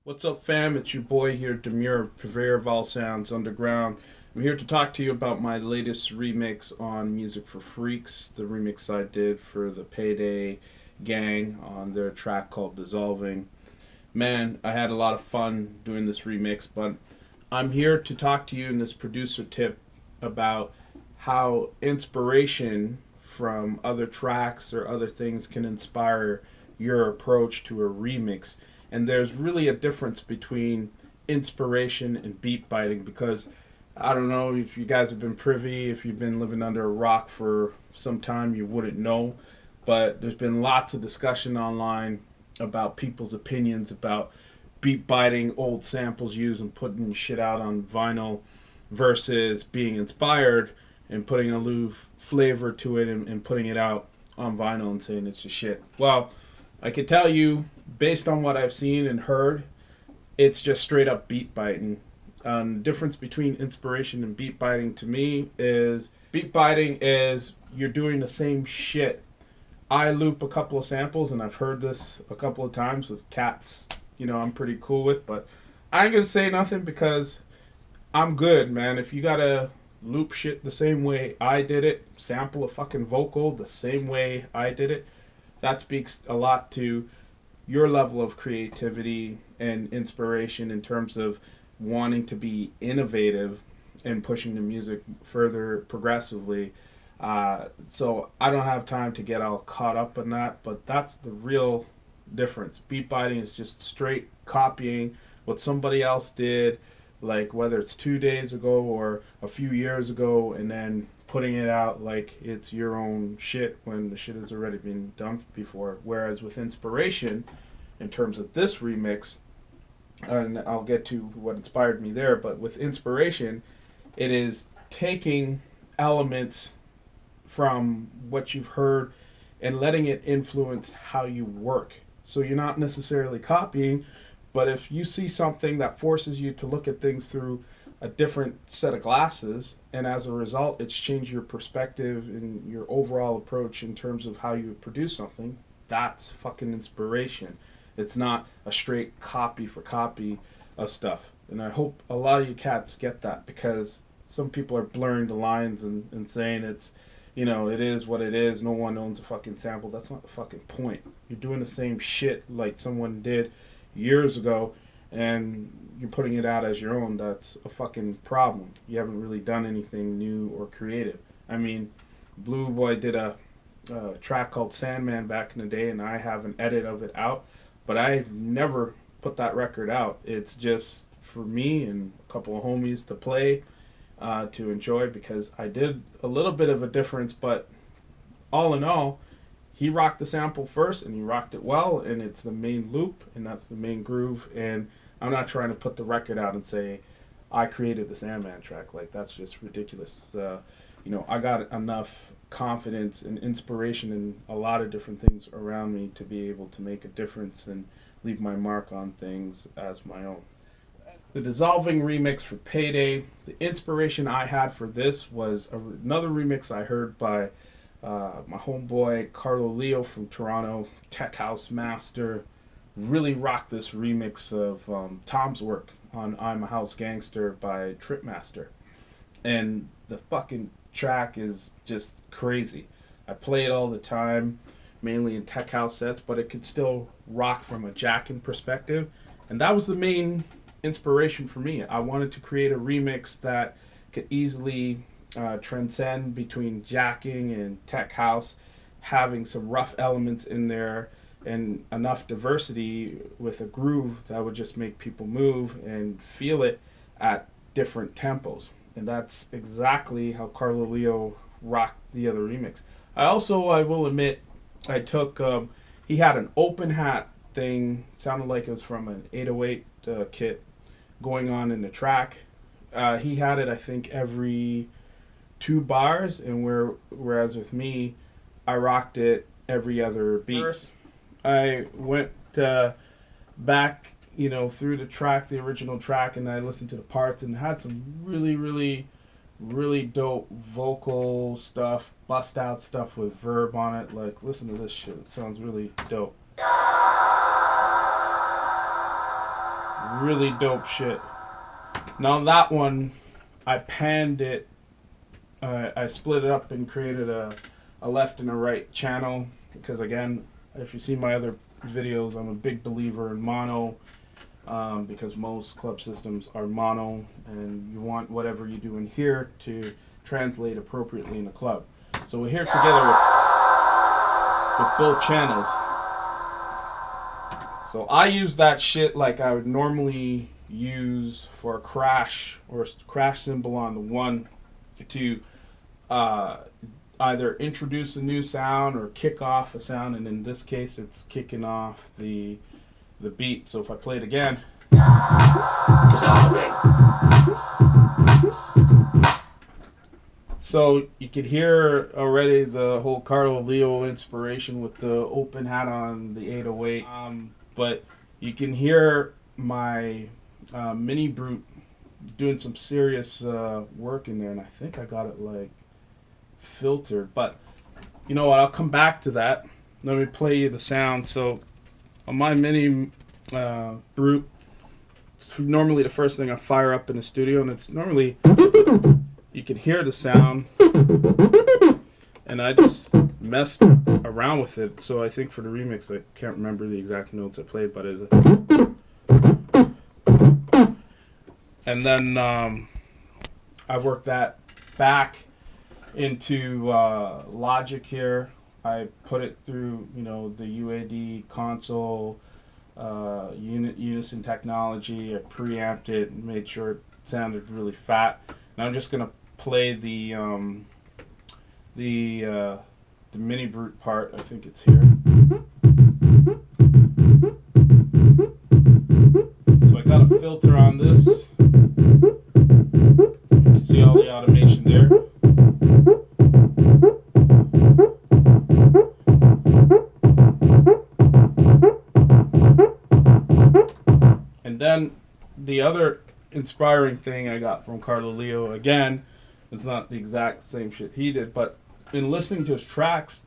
What's up, fam? It's your boy here, Demuir, purveyor of all sounds underground. I'm here to talk to you about my latest remix on Music for Freaks, the remix I did for the Payday gang on their track called Dissolving. Man, I had a lot of fun doing this remix, but I'm here to talk to you in this producer tip about how inspiration from other tracks or other things can inspire your approach to a remix. And there's really a difference between inspiration and beat biting, because I don't know if you guys have been privy, if you've been living under a rock for some time, you wouldn't know. But there's been lots of discussion online about people's opinions about beat biting old samples used and putting shit out on vinyl versus being inspired and putting a little flavor to it and putting it out on vinyl and saying it's just shit. Well, I can tell you, based on what I've seen and heard, it's just straight up beat biting. The difference between inspiration and beat biting to me is beat biting is you're doing the same shit. I loop a couple of samples, and I've heard this a couple of times with cats, I'm pretty cool with, but I ain't gonna say nothing because I'm good, man. If you gotta loop shit the same way I did it, sample a fucking vocal the same way I did it, that speaks a lot to your level of creativity and inspiration in terms of wanting to be innovative and pushing the music further progressively. So I don't have time to get all caught up in that, but that's the real difference. Beat biting is just straight copying what somebody else did, like whether it's 2 days ago or a few years ago, and then putting it out like it's your own shit when the shit has already been dumped before. Whereas with inspiration, in terms of this remix, and I'll get to what inspired me there, but with inspiration, it is taking elements from what you've heard and letting it influence how you work. So you're not necessarily copying, but if you see something that forces you to look at things through a different set of glasses, and as a result it's changed your perspective and your overall approach in terms of how you produce something, that's fucking inspiration. It's not a straight copy for copy of stuff. And I hope a lot of you cats get that, because some people are blurring the lines and saying it's, it is what it is, no one owns a fucking sample. That's not the fucking point. You're doing the same shit like someone did years ago, and you're putting it out as your own. That's a fucking problem. You haven't really done anything new or creative. I mean, Blue Boy did a track called Sandman back in the day, and I have an edit of it out, but I've never put that record out. It's just for me and a couple of homies to play, to enjoy, because I did a little bit of a difference, but all in all, he rocked the sample first, and he rocked it well, and it's the main loop, and that's the main groove, and I'm not trying to put the record out and say, I created the Sandman track. Like, that's just ridiculous. I got enough confidence and inspiration in a lot of different things around me to be able to make a difference and leave my mark on things as my own. The Dissolving remix for Payday, the inspiration I had for this was another remix I heard by my homeboy Carlo Lio from Toronto, tech house master. Really rocked this remix of Tom's Work on I'm a House Gangster by Tripmaster. And the fucking track is just crazy. I play it all the time, mainly in tech house sets, but it could still rock from a Jackin perspective. And that was the main inspiration for me. I wanted to create a remix that could easily transcend between jacking and tech house, having some rough elements in there and enough diversity with a groove that would just make people move and feel it at different tempos. And that's exactly how Carlo Lio rocked the other remix. I will admit, I took, he had an open hat thing, sounded like it was from an 808 kit going on in the track. He had it, I think, every 2 bars, and whereas with me, I rocked it every other beat. First, I went back, through the track, the original track, and I listened to the parts and had some really, really, really dope vocal stuff, bust out stuff with verb on it. Like, listen to this shit. It sounds really dope. Really dope shit. Now that one, I panned it. I split it up and created a left and a right channel because, again, if you see my other videos, I'm a big believer in mono because most club systems are mono, and you want whatever you do in here to translate appropriately in the club. So we're here together with both channels. So I use that shit like I would normally use for a crash or a crash cymbal on the one to either introduce a new sound or kick off a sound, and in this case it's kicking off the beat. So if I play it again, so you could hear already the whole Carlo Lio inspiration with the open hat on the 808. But you can hear my Minibrute doing some serious work in there, and I think I got it like filtered. But you know what? I'll come back to that. Let me play you the sound. So on my Minibrute, it's normally the first thing I fire up in the studio, and it's normally, you can hear the sound, and I just messed around with it. So I think for the remix, I can't remember the exact notes I played, but it's and then I worked that back into Logic here. I put it through, you know, the UAD console, Unison technology. I preamped it and made sure it sounded really fat. And I'm just gonna play the Minibrute part. I think it's here. So I got a filter on this. You can see all the automation there. And then the other inspiring thing I got from Carlo Lio, again, it's not the exact same shit he did, but in listening to his tracks,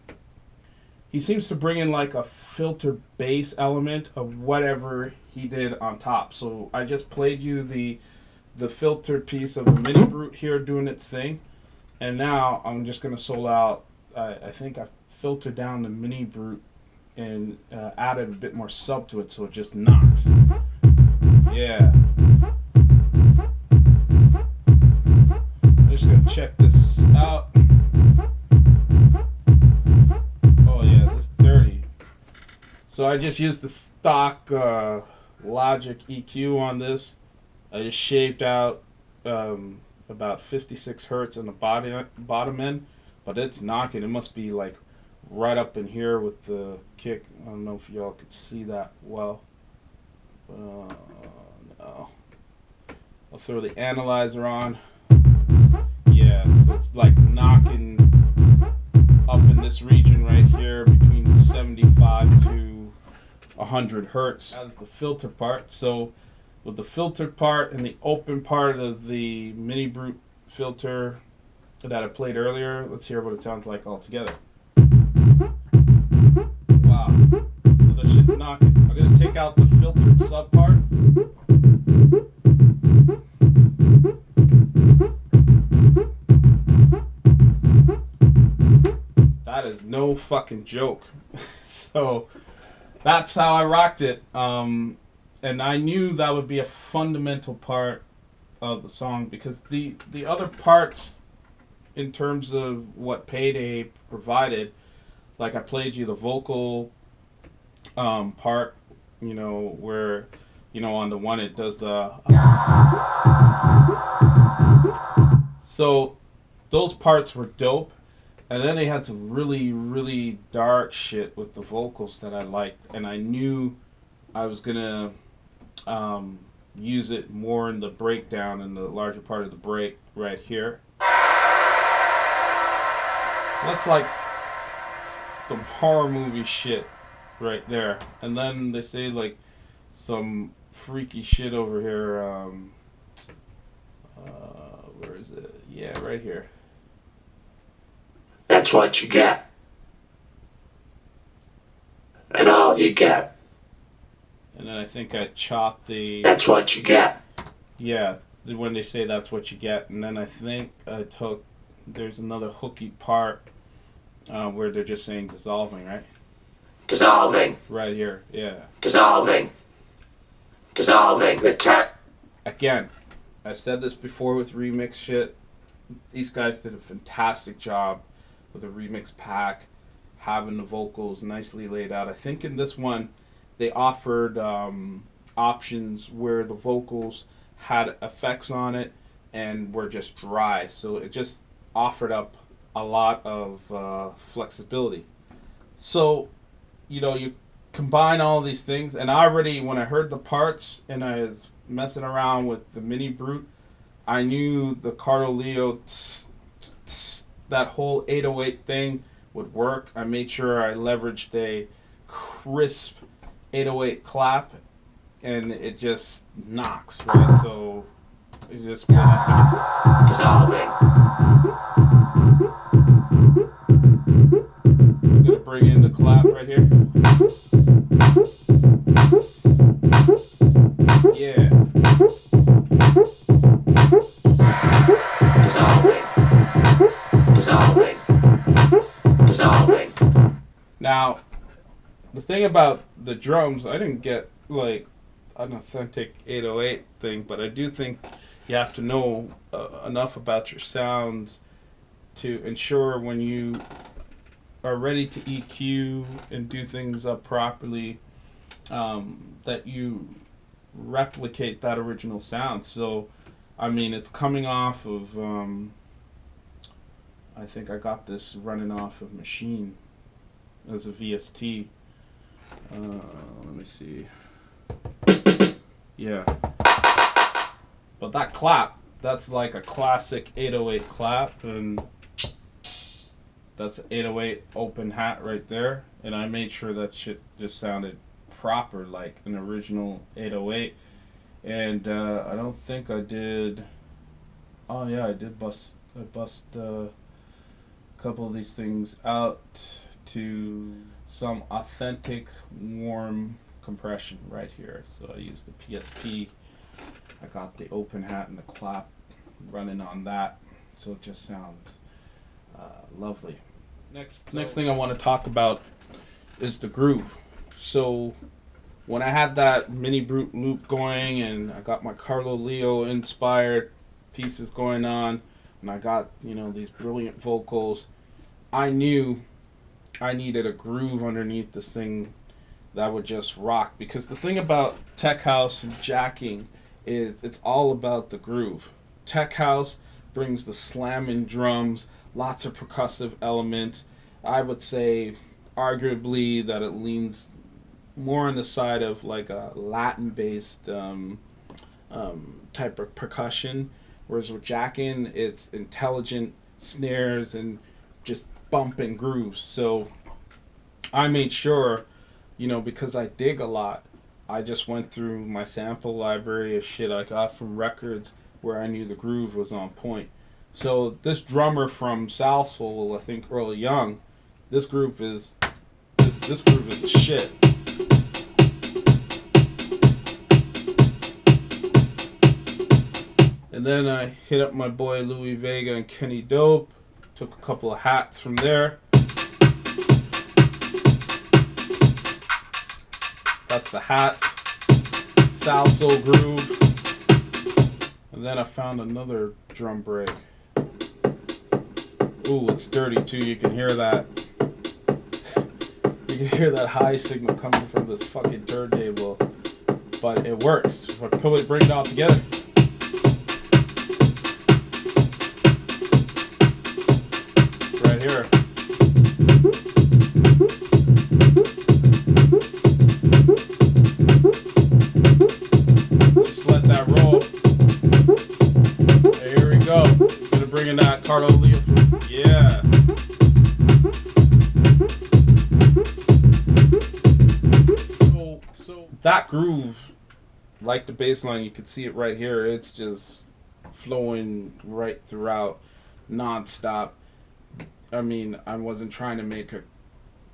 he seems to bring in like a filter bass element of whatever he did on top. So I just played you the filtered piece of the Minibrute here doing its thing, and now I'm just gonna solo out. I think I filtered down the Minibrute and added a bit more sub to it, so it just knocks. Yeah. I'm just gonna check this out. Oh yeah, this is dirty. So I just used the stock Logic EQ on this. I just shaped out about 56 hertz in the bottom end, but it's knocking. It must be like right up in here with the kick. I don't know if y'all could see that well. No. I'll throw the analyzer on. Yeah, so it's like knocking up in this region right here between 75 to 100 hertz. That is the filter part. So with the filtered part and the open part of the Minibrute filter that I played earlier, let's hear what it sounds like all together. Wow, so that shit's knocking. I'm gonna take out the filtered sub part. That is no fucking joke. So that's how I rocked it. And I knew that would be a fundamental part of the song, because the other parts, in terms of what Payday provided, like I played you the vocal part, you know, where, you know, on the one it does the so those parts were dope. And then they had some really, really dark shit with the vocals that I liked, and I knew I was gonna use it more in the breakdown, in the larger part of the break right here. That's like some horror movie shit right there. And then they say like some freaky shit over here. Where is it? Yeah, right here. That's what you get. And all you get And then I think I chopped the... That's what you get. Yeah, when they say that's what you get. And then I think I took... There's another hooky part where they're just saying dissolving, right? Dissolving. Right here, yeah. Dissolving. Dissolving the tech. Again, I've said this before with remix shit. These guys did a fantastic job with a remix pack, having the vocals nicely laid out. I think in this one, they offered options where the vocals had effects on it and were just dry. So it just offered up a lot of flexibility. So, you know, you combine all these things, and I already, when I heard the parts and I was messing around with the Minibrute, I knew the Carlo Lio, that whole 808 thing would work. I made sure I leveraged a crisp 808 clap, and it just knocks, right? So it's just Dissolving. I'm gonna bring in the clap right here. Yeah. Dissolving. Now, the thing about the drums, I didn't get like an authentic 808 thing, but I do think you have to know enough about your sounds to ensure when you are ready to EQ and do things up properly, that you replicate that original sound. So, I mean, it's coming off of, I think I got this running off of Machine as a VST. Let me see. Yeah. But that clap, that's like a classic 808 clap, and that's an 808 open hat right there. And I made sure that shit just sounded proper, like an original 808. And I don't think I did. Oh yeah, I did bust. I bust a couple of these things out to some authentic warm compression right here. So I used the PSP. I got the open hat and the clap running on that, so it just sounds lovely. Next thing I want to talk about is the groove. So when I had that Minibrute loop going and I got my Carlo Lio inspired pieces going on and I got, you know, these brilliant vocals, I knew I needed a groove underneath this thing that would just rock. Because the thing about tech house and jacking is it's all about the groove. Tech house brings the slamming drums, lots of percussive elements. I would say arguably that it leans more on the side of like a Latin based type of percussion, whereas with Jackin it's intelligent snares and just bumping grooves. So I made sure, you know, because I dig a lot, I just went through my sample library of shit I got from records where I knew the groove was on point. So this drummer from South Soul, I think Earl Young, this groove is this groove is the shit. And then I hit up my boy Louis Vega and Kenny Dope, took a couple of hats from there. That's the hats, South Soul groove. And then I found another drum break. Ooh, it's dirty too, you can hear that. You can hear that high signal coming from this fucking turntable. But it works. If I bring it all together. Right here. Just let that roll. Here we go. Gonna bring in that Carlo Lio. Yeah. So that groove, like the bass line, you can see it right here. It's just flowing right throughout, non-stop. I mean, I wasn't trying to make a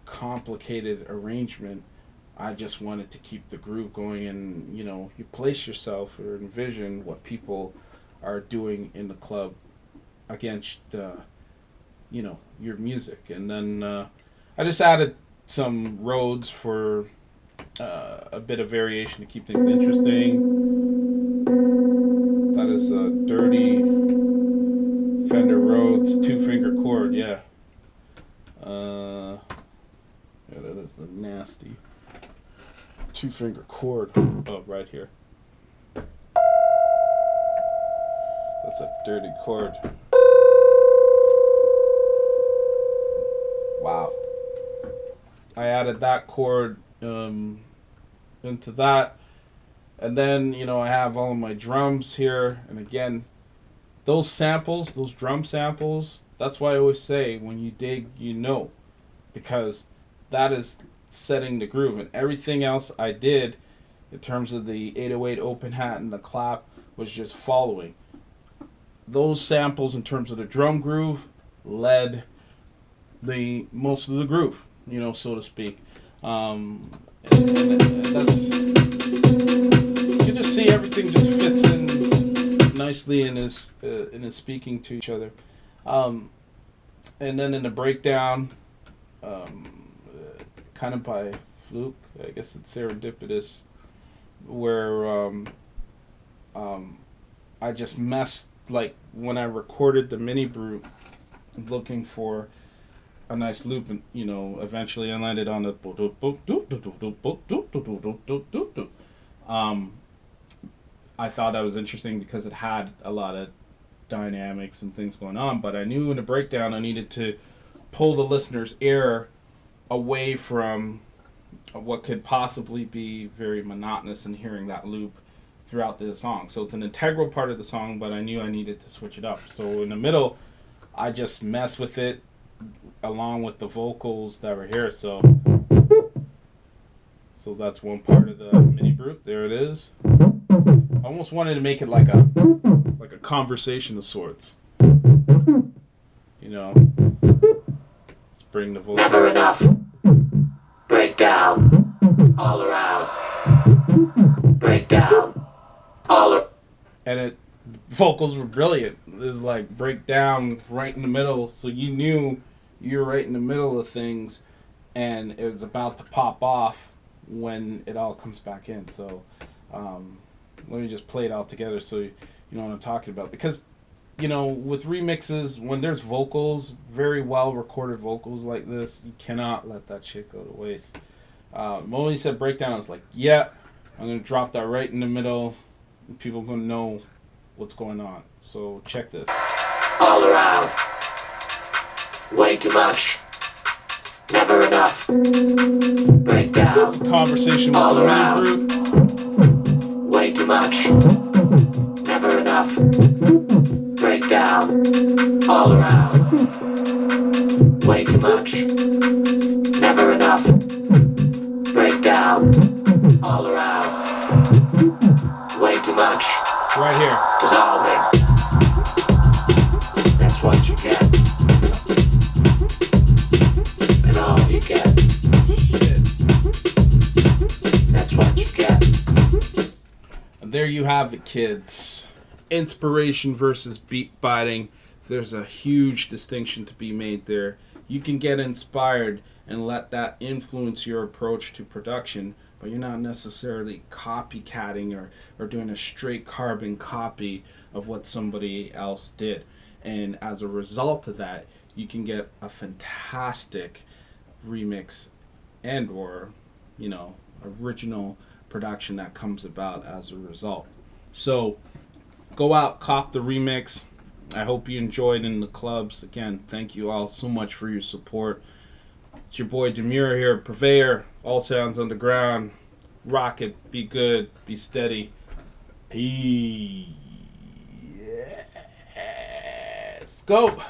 complicated arrangement. I just wanted to keep the groove going, and you place yourself or envision what people are doing in the club against your music. And then I just added some Rhodes for a bit of variation to keep things interesting. That is a dirty Fender Rhodes 2-finger chord, yeah. Yeah, that is the nasty 2-finger chord. Oh, right here. That's a dirty chord. Wow. I added that chord into that. And then, I have all of my drums here. And again, those samples, those drum samples, that's why I always say, when you dig, because that is setting the groove. And everything else I did in terms of the 808 open hat and the clap was just following. Those samples in terms of the drum groove led the most of the groove, so to speak. And that's, you can just see everything just fits in nicely and is speaking to each other. And then in the breakdown, kind of by fluke, I guess it's serendipitous, where I just messed, like when I recorded the Minibrute, looking for a nice loop, and eventually I landed on the I thought that was interesting because it had a lot of dynamics and things going on, but I knew in the breakdown I needed to pull the listener's ear away from what could possibly be very monotonous in hearing that loop throughout the song. So it's an integral part of the song, but I knew I needed to switch it up. So in the middle, I just mess with it along with the vocals that were here. So that's one part of the Minibrute. There it is. I almost wanted to make it like a conversation of sorts. Let's bring the vocals. Never enough. Breakdown. All around. Breakdown. All around. And vocals were brilliant. It was like breakdown right in the middle, so you knew you were right in the middle of things, and it was about to pop off when it all comes back in. So let me just play it all together so you know what I'm talking about. Because, with remixes, when there's vocals, very well recorded vocals like this, you cannot let that shit go to waste. When he said breakdown, I was like, yeah, I'm going to drop that right in the middle, and people are going to know what's going on. So check this. All around. Way too much. Never enough. Breakdown. It's a conversation with all the around. group. Way too much. Never enough. Breakdown. All around. Way too much. Never enough. Breakdown. All around. Way too much. Right here. Dissolving. That's what you get. And all you get. That's what you get. And there you have it, kids. Inspiration versus beat biting. There's a huge distinction to be made there. You can get inspired and let that influence your approach to production, but you're not necessarily copycatting or doing a straight carbon copy of what somebody else did. And as a result of that, you can get a fantastic remix and or, original production that comes about as a result. So go out, cop the remix. I hope you enjoyed in the clubs. Again, thank you all so much for your support. It's your boy Demuir here, purveyor, all sounds underground. Rock it, be good, be steady. Peace. Yes. Go.